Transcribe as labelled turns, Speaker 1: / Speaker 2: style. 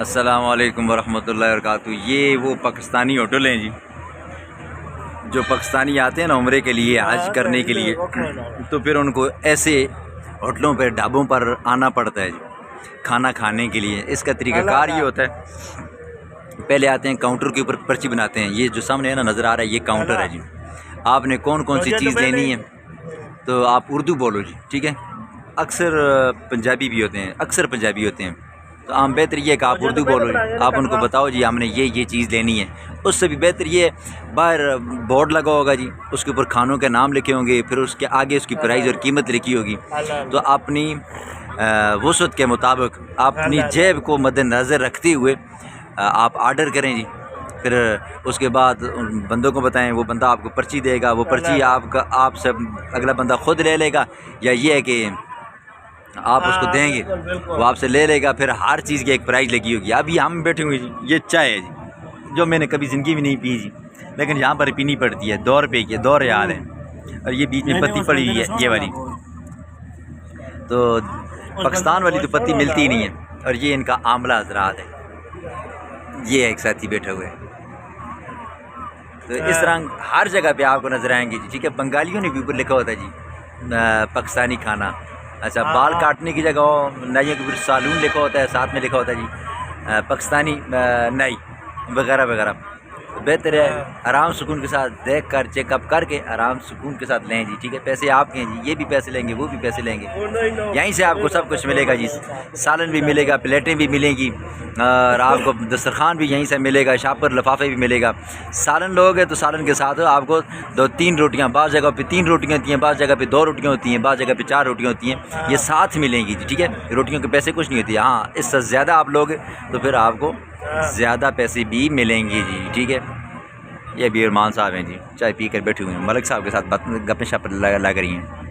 Speaker 1: السلام علیکم ورحمۃ اللہ وبرکاتہ۔ یہ وہ پاکستانی ہوٹل ہیں جی، جو پاکستانی آتے ہیں نا عمرے کے لیے، حج کرنے کے لیے، تو پھر ان کو ایسے ہوٹلوں پہ ڈھابوں پر آنا پڑتا ہے جی کھانا کھانے کے لیے۔ اس کا طریقہ کار یہ ہوتا ہے، پہلے آتے ہیں کاؤنٹر کے اوپر پرچی بناتے ہیں۔ یہ جو سامنے ہے نا نظر آ رہا ہے، یہ کاؤنٹر ہے جی۔ آپ نے کون کون سی چیز لینی ہے تو آپ اردو بولو جی، ٹھیک ہے۔ اکثر پنجابی بھی ہوتے ہیں، تو عام بہتر یہ ہے کہ آپ اردو بولو جی، آپ ان کو بتاؤ جی ہم نے یہ چیز لینی ہے۔ اس سے بھی بہتر یہ ہے، باہر بورڈ لگا ہوگا جی، اس کے اوپر کھانوں کے نام لکھے ہوں گے، پھر اس کے آگے اس کی پرائز اور قیمت لکھی ہوگی۔ تو اپنی وسعت کے مطابق اپنی جیب کو مد نظر رکھتے ہوئے آپ آرڈر کریں جی۔ پھر اس کے بعد ان بندوں کو بتائیں، وہ بندہ آپ کو پرچی دے گا، وہ پرچی آپ سے اگلا بندہ خود لے لے گا، یا یہ ہے کہ آپ اس کو دیں گے وہ آپ سے لے لے گا۔ پھر ہر چیز کی ایک پرائز لگی ہوگی۔ ابھی ہم بیٹھے ہوئے جی، یہ چائے ہے جی، جو میں نے کبھی زندگی میں نہیں پی جی، لیکن یہاں پر پینی پڑتی ہے، 2 روپے کی، 2 ریال ہے، اور یہ بیچ میں پتی پڑی ہوئی ہے یہ والی۔ تو پاکستان والی تو پتی ملتی ہی نہیں ہے، اور یہ ان کا عاملہ حضرات ہے۔ یہ ایک ساتھی بیٹھے ہوئے، تو اس طرح ہر جگہ پہ آپ کو نظر آئیں گے جی، ٹھیک ہے۔ بنگالیوں نے بھی اوپر لکھا ہوتا ہے جی پاکستانی کھانا۔ اچھا، بال کاٹنے کی جگہ نائیوں کے اوپر سالون لکھا ہوتا ہے، ساتھ میں لکھا ہوتا ہے جی پاکستانی نائی وغیرہ وغیرہ۔ بہتر ہے آرام سکون کے ساتھ دیکھ کر چیک اپ کر کے آرام سکون کے ساتھ لیں جی، ٹھیک ہے۔ پیسے آپ کے ہیں جی، یہ بھی پیسے لیں گے، وہ بھی پیسے لیں گے، یہیں سے آپ کو سب کچھ ملے گا جی۔ سالن بھی ملے گا، پلیٹیں بھی ملیں گی، اور آپ کو دسترخوان بھی یہیں سے ملے گا، شاپر لفافے بھی ملے گا۔ سالن لوگے تو سالن کے ساتھ آپ کو 2-3 روٹیاں، بعض جگہ پہ 3 روٹیاں ہوتی ہیں، بعض جگہ پہ 2 روٹیاں ہوتی ہیں، بعض جگہ پہ 4 روٹیاں ہوتی ہیں، یہ ساتھ ملیں گی جی، ٹھیک ہے۔ روٹیوں کے پیسے کچھ نہیں ہوتی، ہاں اس سے زیادہ آپ لوگے تو پھر آپ کو زیادہ پیسے بھی ملیں گے جی، ٹھیک ہے۔ یہ بھی ارمان صاحب ہیں جی، چائے پی کر بیٹھے ہوئے ہیں، ملک صاحب کے ساتھ گپیں شپ لگ رہی ہیں۔